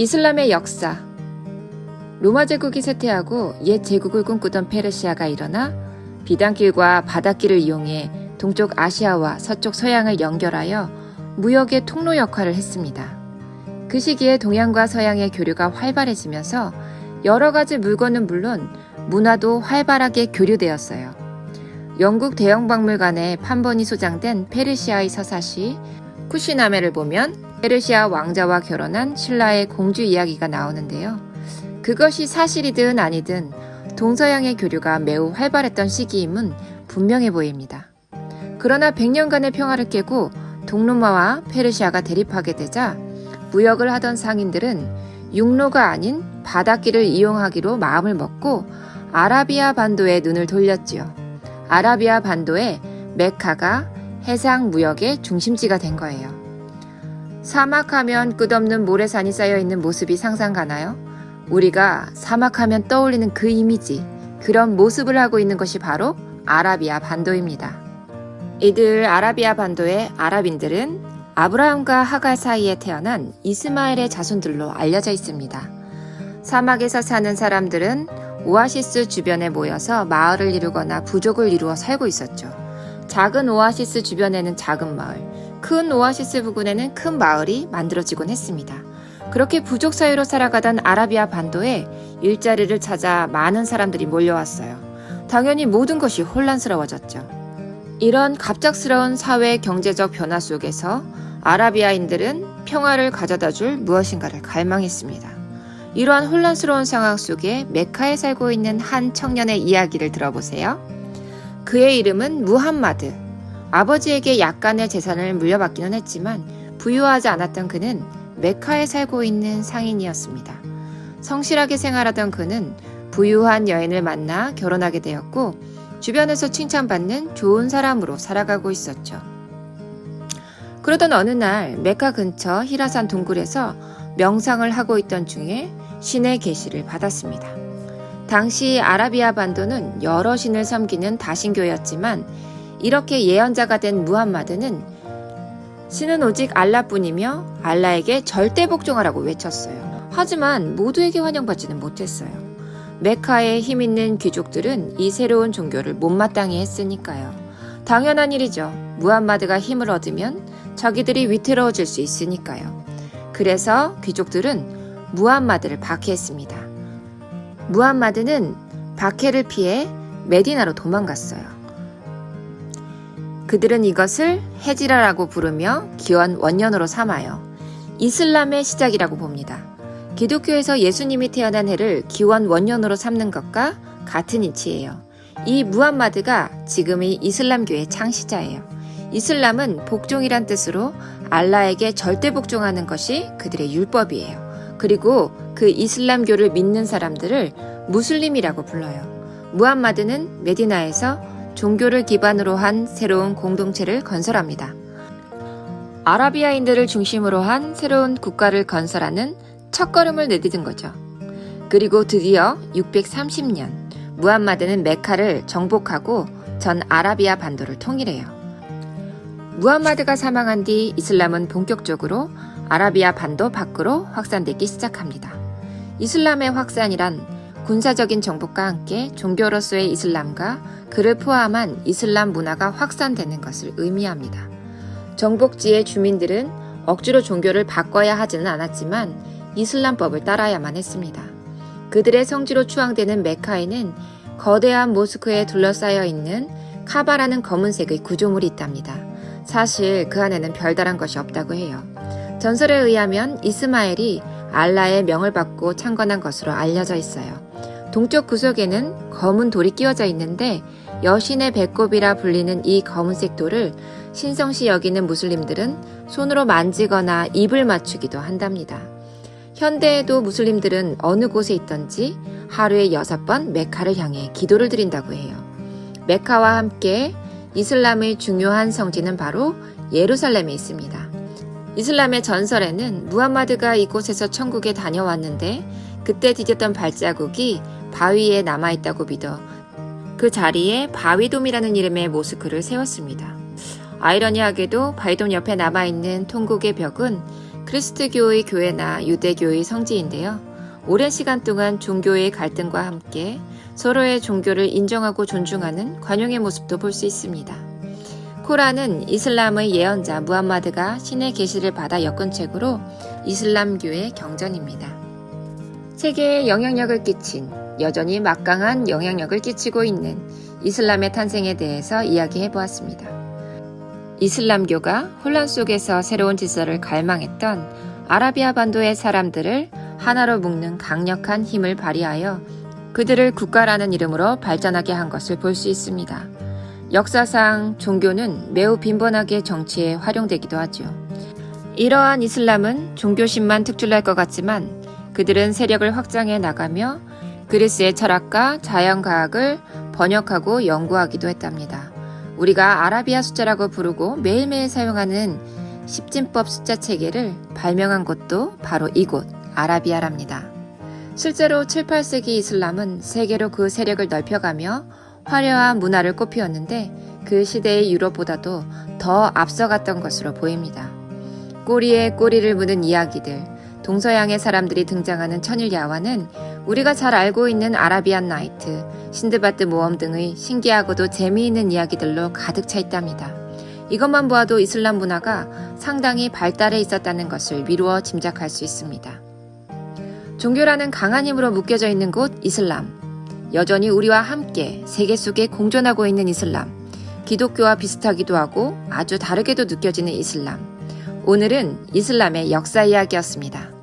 이슬람의 역사. 로마 제국이 쇠퇴하고 옛 제국을 꿈꾸던 페르시아가 일어나 비단길과 바닷길을 이용해 동쪽 아시아와 서쪽 서양을 연결하여 무역의 통로 역할을 했습니다. 그 시기에 동양과 서양의 교류가 활발해지면서 여러 가지 물건은 물론 문화도 활발하게 교류되었어요. 영국 대형박물관에 판본이 소장된 페르시아의 서사시 쿠시나메를 보면 페르시아 왕자와 결혼한 신라의 공주 이야기가 나오는데요. 그것이 사실이든 아니든 동서양의 교류가 매우 활발했던 시기임은 분명해 보입니다. 그러나 100년간의 평화를 깨고 동로마와 페르시아가 대립하게 되자 무역을 하던 상인들은 육로가 아닌 바닷길을 이용하기로 마음을 먹고 아라비아 반도에 눈을 돌렸지요. 아라비아 반도의 메카가 해상 무역의 중심지가 된 거예요. 사막하면 끝없는 모래산이 쌓여있는 모습이 상상가나요? 우리가 사막하면 떠올리는 그 이미지, 그런 모습을 하고 있는 것이 바로 아라비아 반도입니다. 이들 아라비아 반도의 아랍인들은 아브라함과 하갈 사이에 태어난 이스마엘의 자손들로 알려져 있습니다. 사막에서 사는 사람들은 오아시스 주변에 모여서 마을을 이루거나 부족을 이루어 살고 있었죠. 작은 오아시스 주변에는 작은 마을, 큰 오아시스 부근에는 큰 마을이 만들어지곤 했습니다. 그렇게 부족 사이로 살아가던 아라비아 반도에 일자리를 찾아 많은 사람들이 몰려왔어요. 당연히 모든 것이 혼란스러워졌죠. 이런 갑작스러운 사회 경제적 변화 속에서 아라비아인들은 평화를 가져다 줄 무엇인가를 갈망했습니다. 이러한 혼란스러운 상황 속에 메카에 살고 있는 한 청년의 이야기를 들어보세요. 그의 이름은 무함마드. 아버지에게 약간의 재산을 물려받기는 했지만 부유하지 않았던 그는 메카에 살고 있는 상인이었습니다. 성실하게 생활하던 그는 부유한 여인을 만나 결혼하게 되었고 주변에서 칭찬받는 좋은 사람으로 살아가고 있었죠. 그러던 어느 날 메카 근처 히라산 동굴에서 명상을 하고 있던 중에 신의 계시를 받았습니다. 당시 아라비아 반도는 여러 신을 섬기는 다신교였지만 이렇게 예언자가 된 무함마드는 신은 오직 알라뿐이며 알라에게 절대 복종하라고 외쳤어요. 하지만 모두에게 환영받지는 못했어요. 메카의 힘 있는 귀족들은 이 새로운 종교를 못마땅히 했으니까요. 당연한 일이죠. 무함마드가 힘을 얻으면 자기들이 위태로워질 수 있으니까요. 그래서 귀족들은 무함마드를 박해했습니다. 무함마드는 박해를 피해 메디나로 도망갔어요. 그들은 이것을 헤지라라고 부르며 기원 원년으로 삼아요. 이슬람의 시작이라고 봅니다. 기독교에서 예수님이 태어난 해를 기원 원년으로 삼는 것과 같은 이치예요. 이 무함마드가 지금의 이슬람교의 창시자예요. 이슬람은 복종이란 뜻으로 알라에게 절대 복종하는 것이 그들의 율법이에요. 그리고 그 이슬람교를 믿는 사람들을 무슬림이라고 불러요. 무함마드는 메디나에서 종교를 기반으로 한 새로운 공동체를 건설합니다. 아라비아인들을 중심으로 한 새로운 국가를 건설하는 첫걸음을 내디딘 거죠. 그리고 드디어 630년 무함마드는 메카를 정복하고 전 아라비아 반도를 통일해요. 무함마드가 사망한 뒤 이슬람은 본격적으로 아라비아 반도 밖으로 확산되기 시작합니다. 이슬람의 확산이란 군사적인 정복과 함께 종교로서의 이슬람과 그를 포함한 이슬람 문화가 확산되는 것을 의미합니다. 정복지의 주민들은 억지로 종교를 바꿔야 하지는 않았지만 이슬람법을 따라야만 했습니다. 그들의 성지로 추앙되는 메카에는 거대한 모스크에 둘러싸여 있는 카바라는 검은색의 구조물이 있답니다. 사실 그 안에는 별다른 것이 없다고 해요. 전설에 의하면 이스마엘이 알라의 명을 받고 창건한 것으로 알려져 있어요. 동쪽 구석에는 검은 돌이 끼워져 있는데 여신의 배꼽이라 불리는 이 검은색 돌을 신성시 여기는 무슬림들은 손으로 만지거나 입을 맞추기도 한답니다. 현대에도 무슬림들은 어느 곳에 있든지 하루에 6번 메카를 향해 기도를 드린다고 해요. 메카와 함께 이슬람의 중요한 성지는 바로 예루살렘에 있습니다. 이슬람의 전설에는 무함마드가 이곳에서 천국에 다녀왔는데 그때 디뎠던 발자국이 바위에 남아있다고 믿어 그 자리에 바위돔이라는 이름의 모스크를 세웠습니다. 아이러니하게도 바위돔 옆에 남아있는 통곡의 벽은 그리스도교의 교회나 유대교의 성지인데요. 오랜 시간 동안 종교의 갈등과 함께 서로의 종교를 인정하고 존중하는 관용의 모습도 볼 수 있습니다. 코란은 이슬람의 예언자 무함마드가 신의 계시를 받아 엮은 책으로 이슬람교의 경전입니다. 세계에 영향력을 끼친, 여전히 막강한 영향력을 끼치고 있는 이슬람의 탄생에 대해서 이야기해보았습니다. 이슬람교가 혼란 속에서 새로운 질서를 갈망했던 아라비아 반도의 사람들을 하나로 묶는 강력한 힘을 발휘하여 그들을 국가라는 이름으로 발전하게 한 것을 볼 수 있습니다. 역사상 종교는 매우 빈번하게 정치에 활용되기도 하죠. 이러한 이슬람은 종교심만 특출날 것 같지만 그들은 세력을 확장해 나가며 그리스의 철학과 자연과학을 번역하고 연구하기도 했답니다. 우리가 아라비아 숫자라고 부르고 매일매일 사용하는 십진법 숫자 체계를 발명한 곳도 바로 이곳 아라비아랍니다. 실제로 7, 8세기 이슬람은 세계로 그 세력을 넓혀가며 화려한 문화를 꽃피웠는데 그 시대의 유럽보다도 더 앞서갔던 것으로 보입니다. 꼬리에 꼬리를 무는 이야기들, 동서양의 사람들이 등장하는 천일야화는 우리가 잘 알고 있는 아라비안 나이트, 신드바드 모험 등의 신기하고도 재미있는 이야기들로 가득 차 있답니다. 이것만 보아도 이슬람 문화가 상당히 발달해 있었다는 것을 미루어 짐작할 수 있습니다. 종교라는 강한 힘으로 묶여져 있는 곳 이슬람. 여전히 우리와 함께 세계 속에 공존하고 있는 이슬람. 기독교와 비슷하기도 하고 아주 다르게도 느껴지는 이슬람. 오늘은 이슬람의 역사 이야기였습니다.